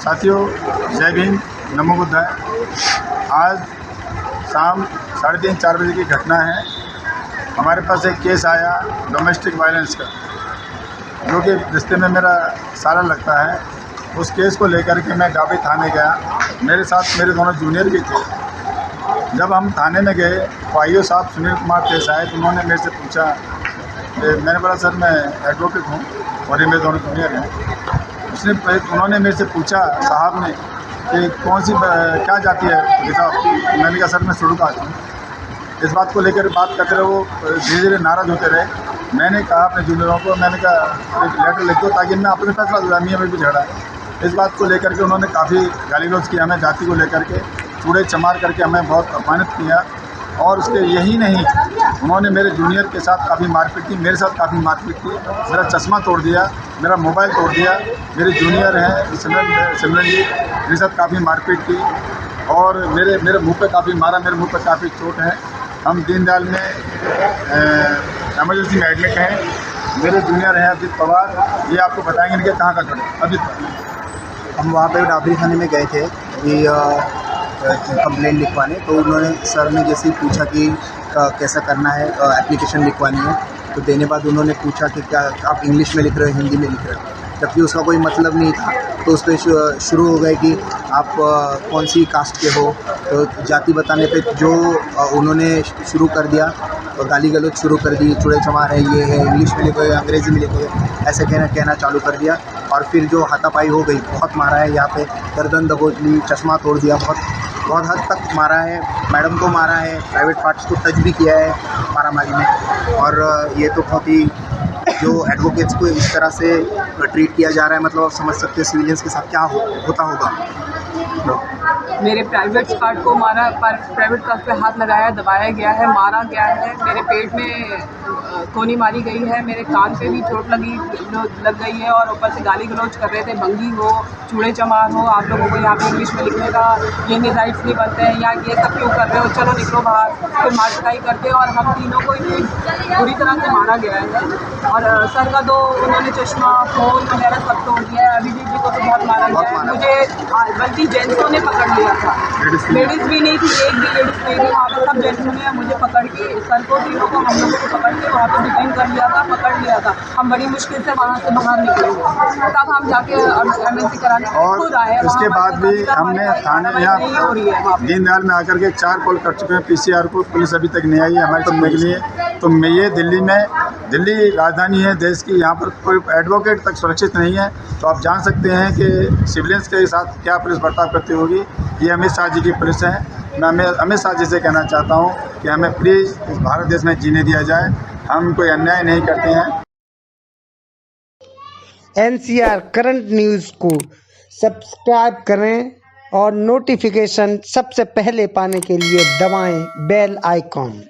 साथियों, जय भीम, नमो बुद्धाय। आज शाम 3:30-4 बजे की घटना है। हमारे पास एक केस आया डोमेस्टिक वायलेंस का, जो कि रिश्ते में मेरा साला लगता है। उस केस को लेकर के मैं डाबी थाने गया। मेरे साथ मेरे दोनों जूनियर भी थे। जब हम थाने में गए तो आईओ साहब सुनील कुमार पेश आए तो उन्होंने मेरे से पूछा, मैंने बोला सर मैं एडवोकेट हूँ और ये मेरे दोनों जूनियर हैं। उन्होंने मेरे से पूछा साहब ने कि कौन सी क्या जाति है साहब। मैंने कहा सर मैं शुरू कास्ट हूँ। इस बात को लेकर बात करते रहे, वो धीरे धीरे नाराज़ होते रहे। मैंने कहा अपने जूनियरों को, मैंने कहा एक लेटर लिख दो ताकि मैं अपने फैसला दूँ, मियाँ में भी झगड़ा है। इस बात को लेकर के उन्होंने काफ़ी गाली गलौज किया, हमें जाति को लेकर के चूड़े चमार करके हमें बहुत अपमानित किया। और उसके यही नहीं, उन्होंने मेरे जूनियर के साथ काफ़ी मारपीट की, मेरे साथ काफ़ी मारपीट की। मेरा चश्मा तोड़ दिया, मेरा मोबाइल तोड़ दिया। मेरे जूनियर हैं सिमरन जी, मेरे साथ काफ़ी मारपीट की और मेरे मुंह पे काफ़ी मारा, मेरे मुंह पे काफ़ी चोट है। हम दीनदयाल में एमरजेंसी में एडमिट हैं। मेरे जूनियर हैं अभिजीत पवार, ये आपको बताएंगे इनके कहाँ का खड़े। अभिजीत, हम वहाँ पे डाबरी थाने में गए थे अभी कंप्लेंट लिखवाने, तो उन्होंने सर ने जैसे ही पूछा कि कैसा करना है, एप्लीकेशन लिखवानी है, तो देने बाद उन्होंने पूछा कि क्या आप इंग्लिश में लिख रहे हो हिंदी में लिख रहे हो, जबकि उसका कोई मतलब नहीं था। तो उस पर शुरू हो गए कि आप कौन सी कास्ट के हो, तो जाति बताने पे जो उन्होंने शुरू कर दिया, तो गाली गलौज शुरू कर दी, चूड़े चमार है, ये है, इंग्लिश में लिखोगे अंग्रेज़ी में लिखोगे, ऐसे कहना चालू कर दिया। और फिर जो हाथापाई हो गई, बहुत मारा है, यहाँ पे गर्दन दबोच ली, चश्मा तोड़ दिया, बहुत हद तक मारा है। मैडम को मारा है, प्राइवेट पार्ट्स को टच भी किया है मारामारी में। और ये तो बहुत ही, जो एडवोकेट्स को इस तरह से ट्रीट किया जा रहा है, मतलब आप समझ सकते हो सिविलियंस के साथ क्या होता होगा। मेरे प्राइवेट पार्ट को मारा, प्राइवेट पार्ट पे हाथ लगाया, दबाया गया है, मारा गया है। मेरे पेट में कोनी मारी गई है, मेरे कान पे भी चोट लग गई है और ऊपर से गाली गलौज कर रहे थे, भंगी हो, चूड़े चमार हो, आप लोगों को यहाँ पे इंग्लिश में लिखने का ये नहीं राइट्स नहीं बनते हैं, यहाँ ये सब क्यों कर रहे हो, चलो निकलो बाहर। फिर मारपिटाई करके और हम तीनों को इतनी बुरी तरह से मारा गया है। और सर का तो उन्होंने चश्मा, फोन वगैरह सब तोड़ दिया है। अभिजीत जी को तो बहुत मारा गया है। मुझे बल्कि जेंट्सों ने पकड़ लिया था, लेडीज़ भी नहीं थी, एक भी लेडीज़ नहीं थी वहाँ पर। सब जेंट्सों ने मुझे पकड़ के, सर को तीनों को, हम लोगों को पकड़ के वहाँ पर डिटेन कर लिया था, पकड़ लिया था। हम बड़ी मुश्किल से वहाँ से बाहर निकले, तब हम जाके एमएनसी कराने खुद आए। इसके बाद भी हमने थाने यहाँ दीनदयाल में आकर के 4 कॉल कर चुके हैं पीसीआर को, पुलिस अभी तक नहीं आई है हमारे सुनने के लिए। तो मैं ये दिल्ली राजधानी है देश की, यहाँ पर कोई एडवोकेट तक सुरक्षित नहीं है। तो आप जान सकते हैं कि सिविलियंस के साथ क्या पुलिस बर्ताव करती होगी। ये अमित शाह जी की पुलिस है। मैं अमित शाह जी से कहना चाहता हूँ कि हमें प्लीज़ इस भारत देश में जीने दिया जाए, हम कोई अन्याय नहीं करते हैं। NCR करंट न्यूज़ को सब्सक्राइब करें और नोटिफिकेशन सबसे पहले पाने के लिए दबाएं बेल आइकॉन।